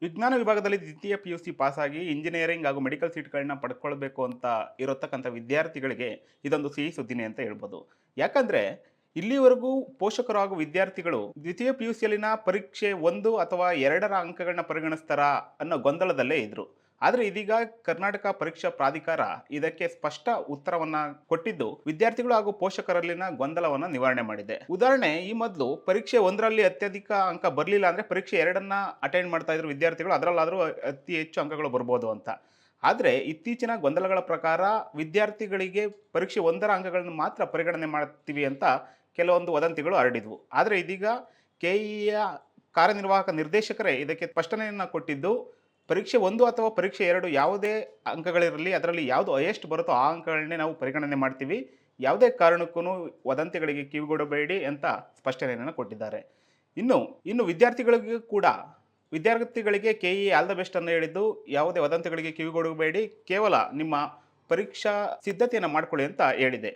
ವಿಜ್ಞಾನ ವಿಭಾಗದಲ್ಲಿ ದ್ವಿತೀಯ ಪಿಯುಸಿ ಪಾಸಾಗಿ ಇಂಜಿನಿಯರಿಂಗ್ ಹಾಗೂ ಮೆಡಿಕಲ್ ಸೀಟ್‌ಗಳನ್ನ ಪಡ್ಕೊಳ್ಬೇಕು ಅಂತ ಇರತಕ್ಕಂಥ ವಿದ್ಯಾರ್ಥಿಗಳಿಗೆ ಇದೊಂದು ಸಿಹಿ ಸುದ್ದಿನೇ ಅಂತ ಹೇಳ್ಬೋದು. ಯಾಕಂದ್ರೆ ಇಲ್ಲಿವರೆಗೂ ಪೋಷಕರು ಹಾಗೂ ವಿದ್ಯಾರ್ಥಿಗಳು ದ್ವಿತೀಯ ಪಿಯುಸಿಯಲ್ಲಿನ ಪರೀಕ್ಷೆ 1 ಅಥವಾ 2ರ ಅಂಕಗಳನ್ನ ಪರಿಗಣಿಸ್ತಾರಾ ಅನ್ನೋ ಗೊಂದಲದಲ್ಲೇ ಇದ್ರು. ಆದ್ರೆ ಇದೀಗ ಕರ್ನಾಟಕ ಪರೀಕ್ಷಾ ಪ್ರಾಧಿಕಾರ ಇದಕ್ಕೆ ಸ್ಪಷ್ಟ ಉತ್ತರವನ್ನ ಕೊಟ್ಟಿದ್ದು, ವಿದ್ಯಾರ್ಥಿಗಳು ಹಾಗೂ ಪೋಷಕರಲ್ಲಿನ ಗೊಂದಲವನ್ನ ನಿವಾರಣೆ ಮಾಡಿದೆ. ಉದಾಹರಣೆ, ಈ ಮೊದಲು ಪರೀಕ್ಷೆ 1ರಲ್ಲಿ ಅತ್ಯಧಿಕ ಅಂಕ ಬರಲಿಲ್ಲ ಅಂದ್ರೆ ಪರೀಕ್ಷೆ 2ನ್ನ ಅಟೆಂಡ್ ಮಾಡ್ತಾ ಇದ್ರು ವಿದ್ಯಾರ್ಥಿಗಳು, ಅದರಲ್ಲಾದ್ರೂ ಅತಿ ಹೆಚ್ಚು ಅಂಕಗಳು ಬರ್ಬೋದು ಅಂತ. ಆದರೆ ಇತ್ತೀಚಿನ ಗೊಂದಲಗಳ ಪ್ರಕಾರ ವಿದ್ಯಾರ್ಥಿಗಳಿಗೆ ಪರೀಕ್ಷೆ 1ರ ಅಂಕಗಳನ್ನು ಮಾತ್ರ ಪರಿಗಣನೆ ಮಾಡ್ತೀವಿ ಅಂತ ಕೆಲವೊಂದು ವದಂತಿಗಳು ಹರಡಿದ್ವು. ಆದರೆ ಇದೀಗ ಕೆಇಎಯ ಕಾರ್ಯನಿರ್ವಾಹಕ ನಿರ್ದೇಶಕರೇ ಇದಕ್ಕೆ ಸ್ಪಷ್ಟನೆಯನ್ನ ಕೊಟ್ಟಿದ್ದು, ಪರೀಕ್ಷೆ 1 ಅಥವಾ ಪರೀಕ್ಷೆ 2 ಯಾವುದೇ ಅಂಕಗಳಿರಲಿ, ಅದರಲ್ಲಿ ಯಾವುದು ಹೈಯೆಸ್ಟ್ ಬರುತ್ತೋ ಆ ಅಂಕಗಳನ್ನೇ ನಾವು ಪರಿಗಣನೆ ಮಾಡ್ತೀವಿ. ಯಾವುದೇ ಕಾರಣಕ್ಕೂ ವದಂತಿಗಳಿಗೆ ಕಿವಿಗೊಡಬೇಡಿ ಅಂತ ಸ್ಪಷ್ಟನೆಯನ್ನು ಕೊಟ್ಟಿದ್ದಾರೆ. ಇನ್ನು ಇನ್ನು ವಿದ್ಯಾರ್ಥಿಗಳಿಗೂ ಕೂಡ ವಿದ್ಯಾರ್ಥಿಗಳಿಗೆ ಕೆಇಎ ಆಲ್ ದ ಬೆಸ್ಟ್ ಅನ್ನು ಹೇಳಿದ್ದು, ಯಾವುದೇ ವದಂತಿಗಳಿಗೆ ಕಿವಿಗೊಡಬೇಡಿ, ಕೇವಲ ನಿಮ್ಮ ಪರೀಕ್ಷಾ ಸಿದ್ಧತೆಯನ್ನು ಮಾಡಿಕೊಳ್ಳಿ ಅಂತ ಹೇಳಿದೆ.